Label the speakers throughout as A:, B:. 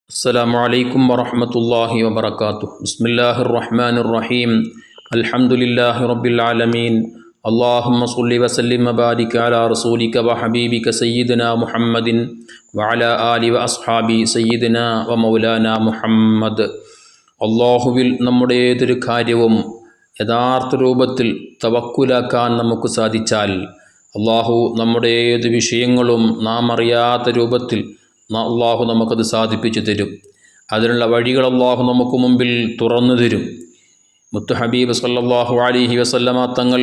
A: السلام عليكم ورحمة الله وبركاته. بسم الله الرحمن الرحيم. الحمد لله رب العالمين. اللهم صل وسلم وبارك على رسولك وحبيبك سيدنا محمد وعلى آله وأصحابه سيدنا ومولانا محمد. അള്ളാഹുവിൽ നമ്മുടെ ഏതൊരു കാര്യവും യഥാർത്ഥ രൂപത്തിൽ തവക്കുലാക്കാൻ നമുക്ക് സാധിച്ചാൽ അള്ളാഹു നമ്മുടെ ഏത് വിഷയങ്ങളും നാം അറിയാത്ത രൂപത്തിൽ അള്ളാഹു നമുക്കത് സാധിപ്പിച്ചു തരും. അതിനുള്ള വഴികൾ അള്ളാഹു നമുക്ക് മുമ്പിൽ തുറന്നു തരും. മുത്തു ഹബീബ് സല്ലല്ലാഹു അലൈഹി വസല്ലമ തങ്ങൾ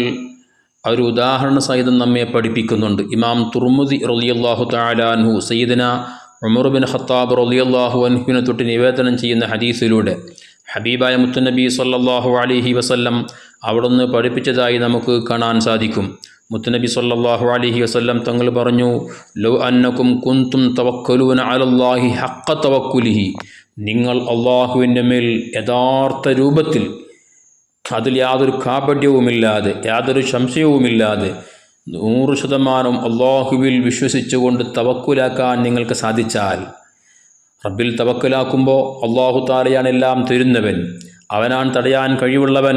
A: ഒരു ഉദാഹരണ സഹിതം നമ്മെ പഠിപ്പിക്കുന്നുണ്ട്. ഇമാം തുർമുദി റളിയല്ലാഹു തആല അൻഹു സയ്യിദന ഉമർ ബിൻ ഖത്താബ് റളിയല്ലാഹു അൻഹുവിനെ തൊട്ട് നിവേദനം ചെയ്യുന്ന ഹദീസിലൂടെ ഹബീബായ മുത്തുനബി സല്ലല്ലാഹു അലൈഹി വസല്ലം അവിടുന്ന് പഠിപ്പിച്ചതായി നമുക്ക് കാണാൻ സാധിക്കും. മുത്തുനബി സല്ലല്ലാഹു അലൈഹി വസല്ലം തങ്ങൾ പറഞ്ഞു, ലൗ അന്നകും കുന്തും തവക്കലൂന അലല്ലാഹി ഹഖ്ഖ തവക്കുലിഹി, നിങ്ങൾ അള്ളാഹുവിൻ്റെ മേൽ യഥാർത്ഥ രൂപത്തിൽ അതിൽ യാതൊരു കാപട്യവുമില്ലാതെ യാതൊരു സംശയവുമില്ലാതെ 100% അള്ളാഹുവിൽ വിശ്വസിച്ചുകൊണ്ട് തവക്കുലാക്കാൻ നിങ്ങൾക്ക് സാധിച്ചാൽ, റബ്ബിൽ തവക്കുലാക്കുമ്പോൾ അള്ളാഹു തആലയാണ് എല്ലാം തരുന്നവൻ, അവനാണ് തടയാൻ കഴിവുള്ളവൻ.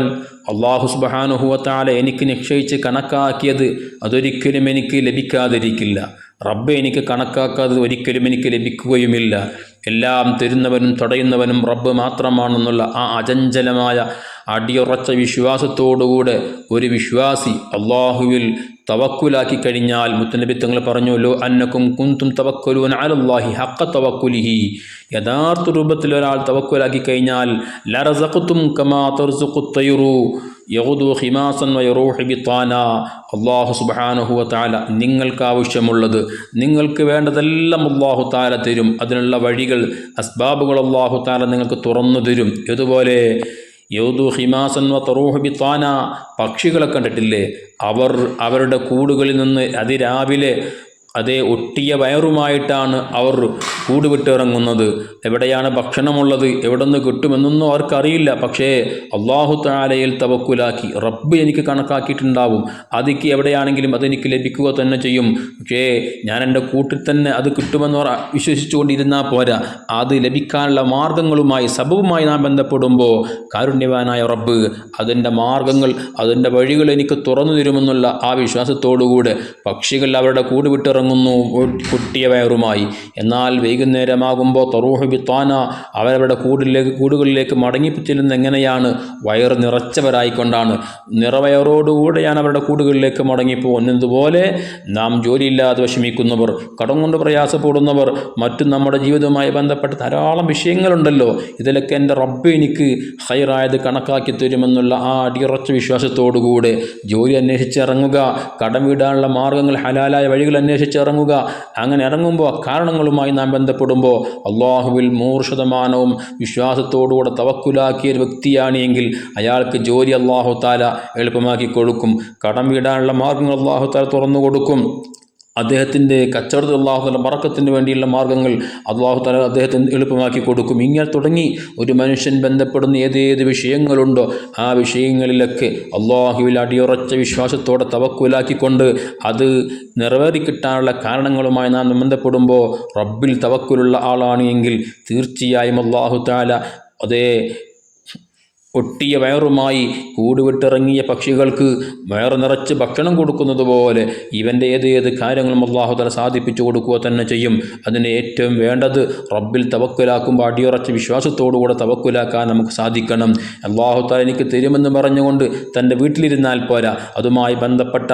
A: അള്ളാഹു സുബ്ഹാനഹു വ തആല എനിക്ക് നിശ്ചയിച്ച് കണക്കാക്കിയത് അതൊരിക്കലും എനിക്ക് ലഭിക്കാതിരിക്കില്ല. റബ്ബ് എനിക്ക് കണക്കാക്കാത്തത് ഒരിക്കലും എനിക്ക് ലഭിക്കുകയുമില്ല. എല്ലാം തരുന്നവനും തടയുന്നവനും റബ്ബ് മാത്രമാണെന്നുള്ള ആ അചഞ്ചലമായ അടിയുറച്ച വിശ്വാസത്തോടുകൂടെ ഒരു വിശ്വാസി അള്ളാഹുവിൽ തവക്കുലാക്കി കഴിഞ്ഞാൽ, മുത്തുനബി തങ്ങൾ പറഞ്ഞു, ലോ അന്നക്കും കുന്തും തവക്കുലൂന അലല്ലാഹി ഹഖ്ഖ തവക്കുലിഹി, യഥാർത്ഥ രൂപത്തിൽ ഒരാൾ തവക്കുലാക്കി കഴിഞ്ഞാൽ, ലറസഖ്തും കമാ തർസുഖു തയ്റു യഗ്ദു ഖിമാസൻ വയറൂഹു ബിത്താന, അല്ലാഹു സുബ്ഹാനഹു വ തആല നിങ്ങൾക്ക് ആവശ്യമുള്ളത്, നിങ്ങൾക്ക് വേണ്ടതെല്ലാം അല്ലാഹു തആല തരും. അതിനുള്ള വഴികൾ, അസ്ബാബുകൾ അല്ലാഹു തആല നിങ്ങൾക്ക് തുറന്നു തരും. ഇതുപോലെ യൗദു ഹിമാസൻ വ തറൂഹു ബിത്താന, പക്ഷികളെ കണ്ടിട്ടില്ലേ? അവരുടെ കൂടുകളിൽ നിന്ന് അതിരാവിലെ ഒട്ടിയ വയറുമായിട്ടാണ് അവർ കൂട് വിട്ടിറങ്ങുന്നത്. എവിടെയാണ് ഭക്ഷണമുള്ളത്, എവിടെ നിന്ന് കിട്ടുമെന്നൊന്നും അവർക്കറിയില്ല. പക്ഷേ അള്ളാഹു തആലയിൽ തവക്കുലാക്കി, റബ്ബ് എനിക്ക് കണക്കാക്കിയിട്ടുണ്ടാവും, അതിക്ക് എവിടെയാണെങ്കിലും അതെനിക്ക് ലഭിക്കുക തന്നെ ചെയ്യും. പക്ഷേ ഞാൻ എൻ്റെ കൂട്ടിൽ തന്നെ അത് കിട്ടുമെന്ന് വിശ്വസിച്ചുകൊണ്ടിരുന്നാൽ പോരാ, അത് ലഭിക്കാനുള്ള മാർഗങ്ങളുമായി സബബുമായി നാം ബന്ധപ്പെടുമ്പോൾ കാരുണ്യവാനായ റബ്ബ് അതിൻ്റെ മാർഗങ്ങൾ, അതിൻ്റെ വഴികൾ എനിക്ക് തുറന്നു തരുമെന്നുള്ള ആ വിശ്വാസത്തോടുകൂടെ പക്ഷികൾ അവരുടെ കൂട് വിട്ടിറങ്ങുന്നു പൊട്ടിയ വയറുമായി. എന്നാൽ വൈകുന്നേരമാകുമ്പോൾ തറൂഹു ബിത്താന, അവരവരുടെ കൂടുകളിലേക്ക് മടങ്ങിച്ചെല്ലുന്നത് എങ്ങനെയാണ്? വയറ് നിറച്ചവരായിക്കൊണ്ടാണ്, നിറവയറോടുകൂടെയാണ് അവരുടെ കൂടുകളിലേക്ക് മടങ്ങിപ്പോകുന്നതുപോലെ നാം ജോലിയില്ലാതെ വിഷമിക്കുന്നവർ, കടം കൊണ്ട് പ്രയാസപ്പെടുന്നവർ, മറ്റും നമ്മുടെ ജീവിതവുമായി ബന്ധപ്പെട്ട ധാരാളം വിഷയങ്ങളുണ്ടല്ലോ, ഇതിലൊക്കെ എൻ്റെ റബ്ബ് എനിക്ക് ഹൈറായത് കണക്കാക്കി തരുമെന്നുള്ള ആ അടിയുറച്ച വിശ്വാസത്തോടുകൂടെ ജോലി അന്വേഷിച്ചിറങ്ങുക, കടം വീടാനുള്ള മാർഗങ്ങൾ, ഹലാലായ വഴികൾ അന്വേഷിച്ചിറങ്ങുക. അങ്ങനെ ഇറങ്ങുമ്പോൾ കാരണങ്ങളുമായി നാം ബന്ധപ്പെടുമ്പോൾ അള്ളാഹുവിൽ 100% വിശ്വാസത്തോടുകൂടെ തവക്കുലാക്കിയ ഒരു വ്യക്തിയാണ് എങ്കിൽ അയാൾക്ക് ജോലി അള്ളാഹു തആല എളുപ്പമാക്കി കൊടുക്കും, കടം വീടാനുള്ള മാർഗങ്ങൾ അള്ളാഹു തആല തുറന്നു കൊടുക്കും, അദ്ദേഹത്തിൻ്റെ കച്ചവടത്തിൽ അള്ളാഹു തആല ബറക്കത്തിന് വേണ്ടിയുള്ള മാർഗങ്ങൾ അള്ളാഹു തആല അദ്ദേഹത്തിന് എളുപ്പമാക്കി കൊടുക്കും. ഇങ്ങനെ തുടങ്ങി ഒരു മനുഷ്യൻ ബന്ധപ്പെടുന്ന ഏതേത് വിഷയങ്ങളുണ്ടോ ആ വിഷയങ്ങളിലൊക്കെ അള്ളാഹുവിൽ അടിയുറച്ച വിശ്വാസത്തോടെ തവക്കുലാക്കിക്കൊണ്ട് അത് നിറവേറിക്കിട്ടാനുള്ള കാരണങ്ങളുമായി നാം ബന്ധപ്പെടുമ്പോൾ റബ്ബിൽ തവക്കുലുള്ള ആളാണ് എങ്കിൽ തീർച്ചയായും അള്ളാഹു തആല ഒട്ടിയ വയറുമായി കൂടുവിട്ടിറങ്ങിയ പക്ഷികൾക്ക് വയറ് നിറച്ച് ഭക്ഷണം കൊടുക്കുന്നത് പോലെ ഇവൻ്റെ ഏതേത് കാര്യങ്ങളും അള്ളാഹു തആല സാധിപ്പിച്ചു കൊടുക്കുക തന്നെ ചെയ്യും. അതിന് ഏറ്റവും വേണ്ടത് റബ്ബിൽ തവക്കുലാക്കുമ്പോൾ അടിയുറച്ച വിശ്വാസത്തോടുകൂടെ തവക്കുലാക്കാൻ നമുക്ക് സാധിക്കണം. അള്ളാഹു തആല എനിക്ക് തരുമെന്ന് പറഞ്ഞുകൊണ്ട് തൻ്റെ വീട്ടിലിരുന്നാൽ പോരാ, അതുമായി ബന്ധപ്പെട്ട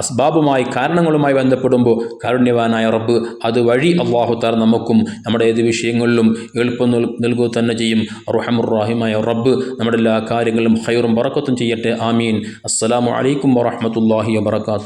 A: അസ്ബാബുമായി കാരണങ്ങളുമായി ബന്ധപ്പെടുമ്പോൾ കാരുണ്യവാനായ റബ്ബ് അത് വഴി അള്ളാഹു തആല നമുക്കും നമ്മുടെ ഏത് വിഷയങ്ങളിലും എളുപ്പം നൽകുക തന്നെ ചെയ്യും. അർഹമുർ റഹീമായ റബ്ബ് നമ്മുടെ എല്ലാ കാര്യങ്ങളും ഖൈറും ബറക്കത്തും ചെയ്യട്ടെ. ആമീൻ. അസ്സലാമു അലൈക്കും വറഹ്മത്തുള്ളാഹി വബറകാതുഹു.